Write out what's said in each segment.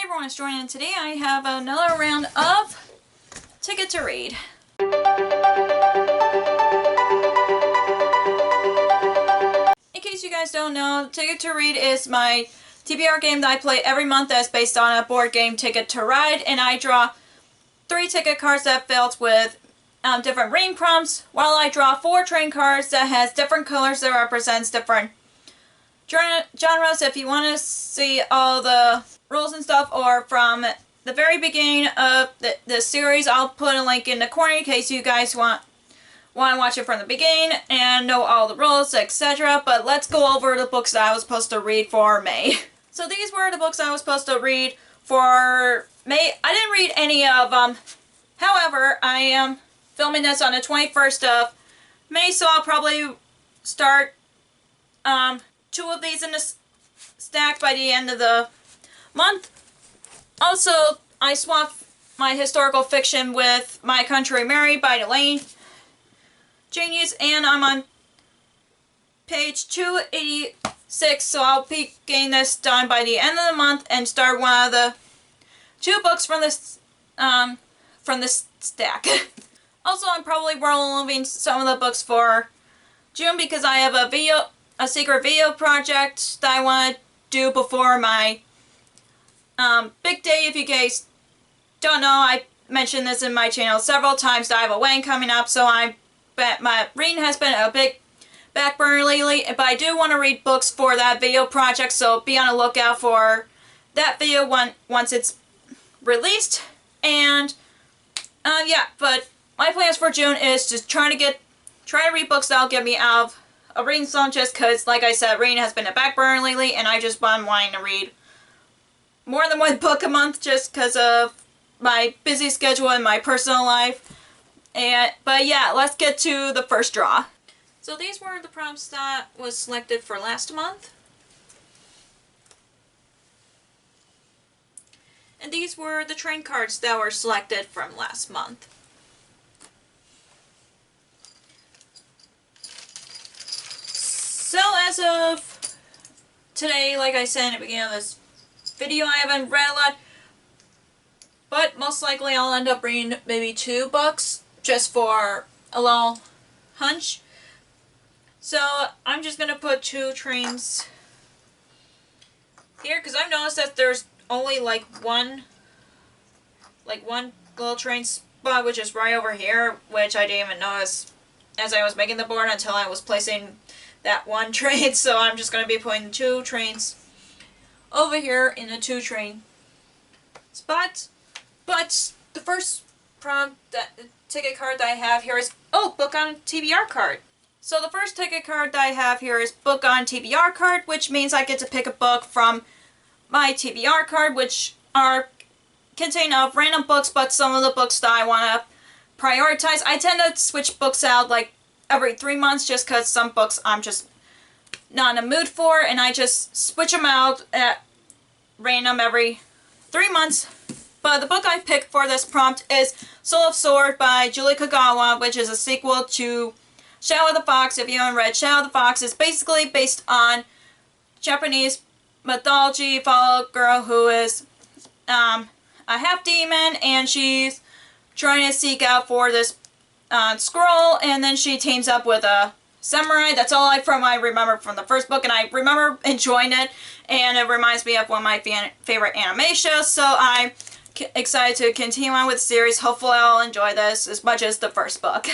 Hey everyone, it's Jordan, and today I have another round of Ticket to Read. In case you guys don't know, Ticket to Read is my TBR game that I play every month that's based on a board game, Ticket to Ride, and I draw 3 ticket cards that filled with different reading prompts, while I draw 4 train cards that has different colors that represents different genres. If you want to see all the rules and stuff, or from the very beginning of the series, I'll put a link in the corner in case you guys want to watch it from the beginning and know all the rules, etc. But let's go over the books that I was supposed to read for May. So these were the books I was supposed to read for May. I didn't read any of them. However, I am filming this on the 21st of May, so I'll probably start 2 of these in the stack by the end of the month. Also, I swapped my historical fiction with My Country Mary by Elaine Genius, and I'm on page 286, so I'll be getting this done by the end of the month and start one of the 2 books from this stack. Also, I'm probably rolling some of the books for June because I have a secret video project that I want to do before my big day. If you guys don't know, I mentioned this in my channel several times that I have a wedding coming up, so my reading has been a big back burner lately, but I do want to read books for that video project, so be on the lookout for that video once it's released. And yeah, but my plans for June is to try to read books that'll get me out of a reading slump, just because, like I said, reading has been a back burner lately, and I just been wanting to read more than 1 book a month just because of my busy schedule and my personal life. But yeah, let's get to the first draw. So these were the prompts that was selected for last month. And these were the train cards that were selected from last month. So as of today, like I said at the beginning of this video, I haven't read a lot, but most likely I'll end up reading maybe 2 books just for a little hunch. So I'm just gonna put 2 trains here because I've noticed that there's only like one little train spot, which is right over here, which I didn't even notice as I was making the board until I was placing that 1 train. So I'm just going to be putting 2 trains over here in the 2 train spots. But the first prompt, ticket card that I have here is, book on TBR card. So the first ticket card that I have here is book on TBR card, which means I get to pick a book from my TBR card, which contain of random books, but some of the books that I want to prioritize. I tend to switch books out like every 3 months just because some books I'm just not in the mood for, and I just switch them out at random every 3 months. But the book I picked for this prompt is Soul of Sword by Julie Kagawa, which is a sequel to Shadow of the Fox. If you haven't read Shadow of the Fox, is basically based on Japanese mythology. Follow a girl who is a half demon, and she's trying to seek out for this scroll, and then she teams up with a samurai. That's all I remember from the first book, and I remember enjoying it, and it reminds me of one of my favorite anime shows, so I'm excited to continue on with the series. Hopefully I'll enjoy this as much as the first book.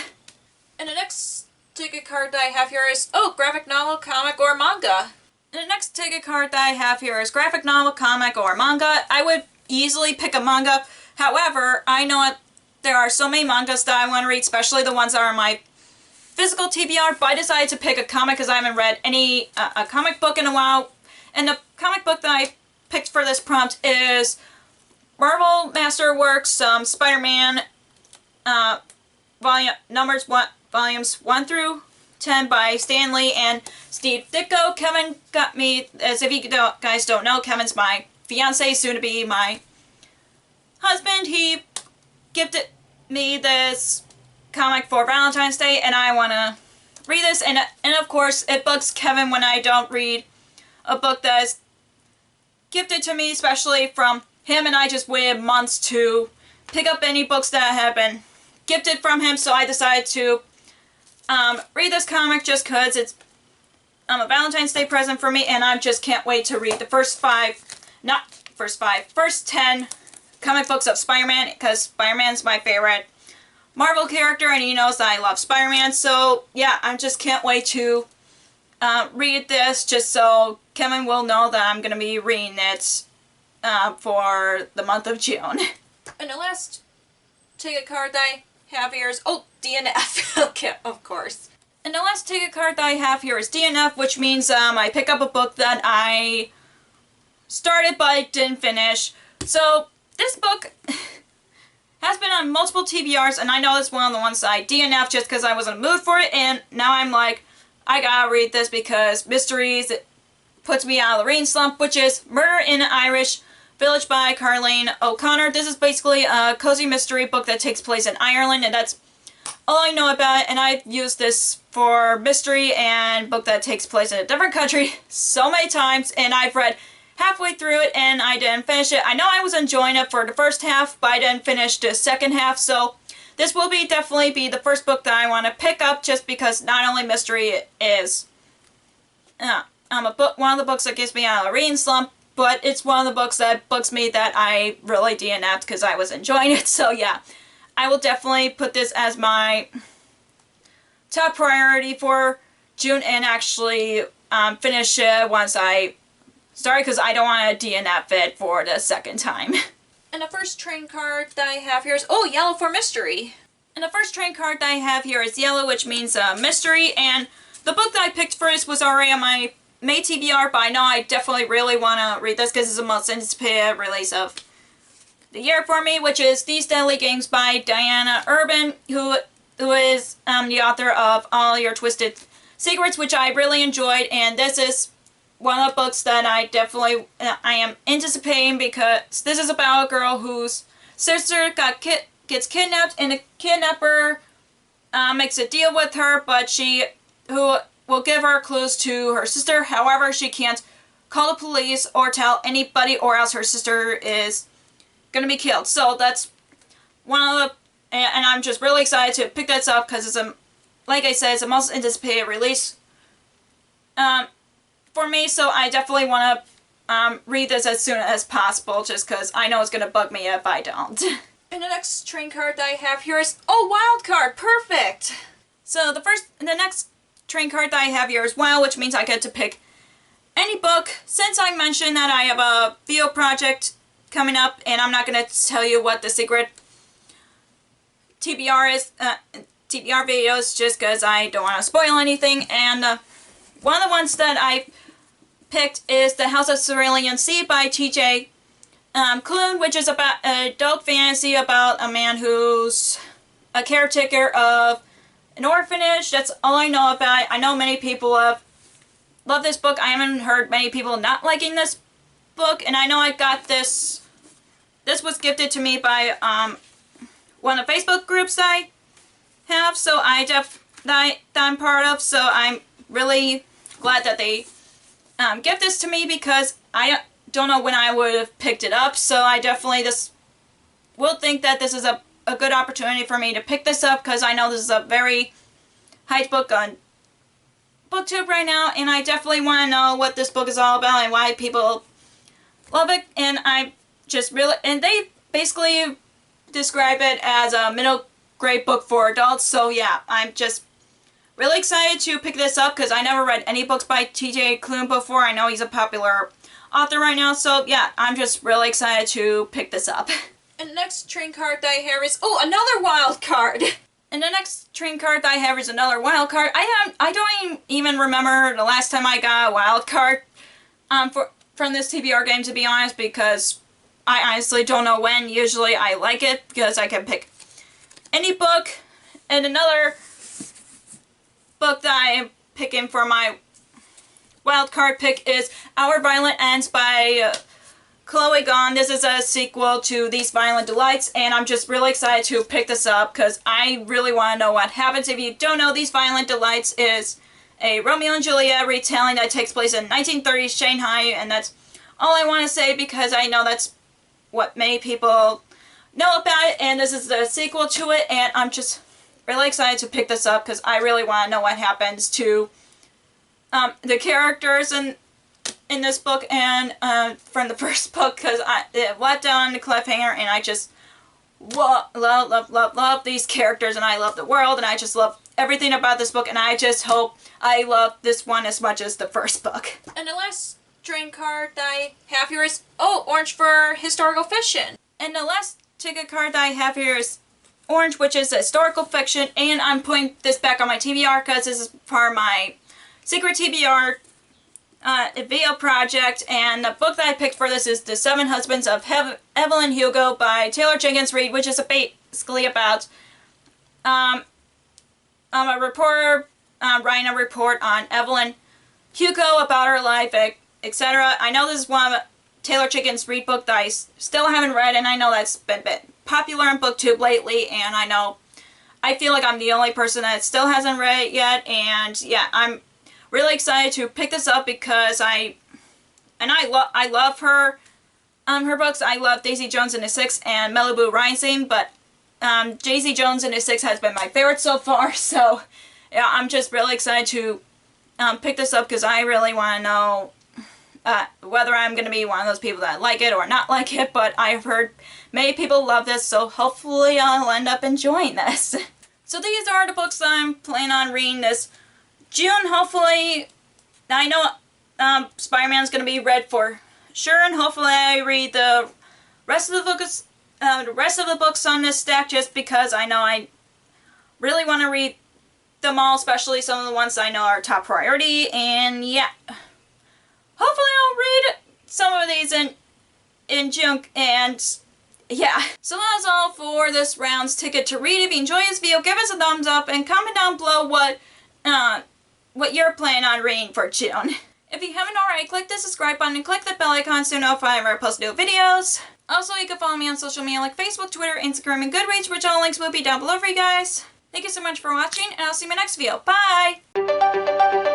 And the next ticket card that I have here is, graphic novel, comic, or manga. And the next ticket card that I have here is graphic novel, comic, or manga. I would easily pick a manga. However, I know there are so many mangas that I want to read, especially the ones that are my physical TBR, but I decided to pick a comic because I haven't read a comic book in a while. And the comic book that I picked for this prompt is Marvel Masterworks Spider-Man volumes 1 through 10 by Stan Lee and Steve Ditko. Kevin got me, as if you guys don't know, Kevin's my fiance, soon to be my husband. He gifted me this comic for Valentine's Day, and I want to read this, and of course it bugs Kevin when I don't read a book that is gifted to me, especially from him and I just waited months to pick up any books that have been gifted from him, so I decided to read this comic just because it's a Valentine's Day present for me, and I just can't wait to read the first 10 comic books of Spider-Man, because Spider-Man's my favorite Marvel character, and he knows that I love Spider-Man, so yeah, I just can't wait to read this, just so Kevin will know that I'm going to be reading it for the month of June. And the last ticket card that I have here is, DNF, okay, of course. And the last ticket card that I have here is DNF, which means I pick up a book that I started but didn't finish. So this book has been on multiple TBRs, and I know it's one of the ones that I DNF just because I was in a mood for it, and now I'm like, I gotta read this because mysteries, it puts me out of the reading slump, which is Murder in an Irish Village by Caroline O'Connor. This is basically a cozy mystery book that takes place in Ireland, and that's all I know about it, and I've used this for mystery and book that takes place in a different country so many times, and I've read halfway through it and I didn't finish it. I know I was enjoying it for the first half, but I didn't finish the second half, so this will definitely be the first book that I want to pick up, just because not only mystery is one of the books that gets me out of a reading slump, but it's one of the books that bugs me that I really DNF'd because I was enjoying it, so yeah. I will definitely put this as my top priority for June and actually finish it once I start, because I don't want to DNF it for the second time. And the first train card that I have here is, yellow for mystery. And the first train card that I have here is yellow, which means mystery, and the book that I picked first was already on my May TBR, but I know I definitely really want to read this because it's the most anticipated release of the year for me, which is These Deadly Games by Diana Urban, who is the author of All Your Twisted Secrets, which I really enjoyed, and this is one of the books that I am anticipating, because this is about a girl whose sister gets kidnapped, and the kidnapper makes a deal with her, but who will give her clues to her sister. However, she can't call the police or tell anybody, or else her sister is gonna be killed. So that's one of the, and I'm just really excited to pick this up because it's like I said, it's the most anticipated release for me, so I definitely want to read this as soon as possible, just because I know it's gonna bug me if I don't. And the next train card that I have here is, wild card, perfect! So the next train card that I have here is wild, which means I get to pick any book. Since I mentioned that I have a video project coming up, and I'm not going to tell you what the secret TBR is, TBR videos, just because I don't want to spoil anything, and one of the ones that I picked is The House of Cerulean Sea by T.J. Klune, which is about an adult fantasy about a man who's a caretaker of an orphanage. That's all I know about it. I know many people love this book. I haven't heard many people not liking this book, and I know I got this. This was gifted to me by one of the Facebook groups that I have, so that I'm part of. So I'm really glad that they gift this to me, because I don't know when I would have picked it up. So I definitely will think that this is a good opportunity for me to pick this up, because I know this is a very hyped book on BookTube right now, and I definitely want to know what this book is all about and why people love it. And they basically describe it as a middle grade book for adults. So yeah, I'm just really excited to pick this up, because I never read any books by T.J. Klune before. I know he's a popular author right now, so yeah, I'm just really excited to pick this up. And the next train card that I have is, another wild card! And the next train card that I have is another wild card. I don't even remember the last time I got a wild card from this TBR game, to be honest, because I honestly don't know when. Usually I like it because I can pick any book. And another book that I'm picking for my wild card pick is Our Violent Ends by Chloe Gone. This is a sequel to These Violent Delights, and I'm just really excited to pick this up because I really want to know what happens. If you don't know, These Violent Delights is a Romeo and Juliet retelling that takes place in 1930s Shanghai, and that's all I want to say because I know that's what many people know about it, and this is the sequel to it, and I'm just really excited to pick this up because I really want to know what happens to the characters in this book and from the first book, because it left on the cliffhanger, and I just love these characters, and I love the world, and I just love everything about this book, and I just hope I love this one as much as the first book. And the last train card that I have here is, orange for historical fiction. And the last ticket card that I have here is orange, which is historical fiction, and I'm putting this back on my TBR because this is part of my secret TBR video project, and the book that I picked for this is The Seven Husbands of Evelyn Hugo by Taylor Jenkins Reid, which is basically about a reporter writing a report on Evelyn Hugo about her life, etc. I know this is one of Taylor Jenkins Reid book that I still haven't read, and I know that's been popular on BookTube lately, and I feel like I'm the only person that still hasn't read it yet, and yeah, I'm really excited to pick this up because I love her books. I love Daisy Jones and the Six and Malibu Rising, but Daisy Jones and the Six has been my favorite so far, so yeah, I'm just really excited to pick this up because I really want to know whether I'm going to be one of those people that like it or not like it, but I've heard many people love this, so hopefully I'll end up enjoying this. So these are the books that I'm planning on reading this June, hopefully. I know Spider-Man's going to be read for sure, and hopefully I read the rest of the books on this stack, just because I know I really want to read them all, especially some of the ones I know are top priority, and yeah. Hopefully I'll read some of these in June, and yeah. So that's all for this round's ticket to read. If you enjoyed this video, give us a thumbs up and comment down below what you're planning on reading for June. If you haven't already, click the subscribe button and click the bell icon to notify whenever I post new videos. Also, you can follow me on social media like Facebook, Twitter, Instagram, and Goodreads, which all links will be down below for you guys. Thank you so much for watching, and I'll see you in my next video. Bye!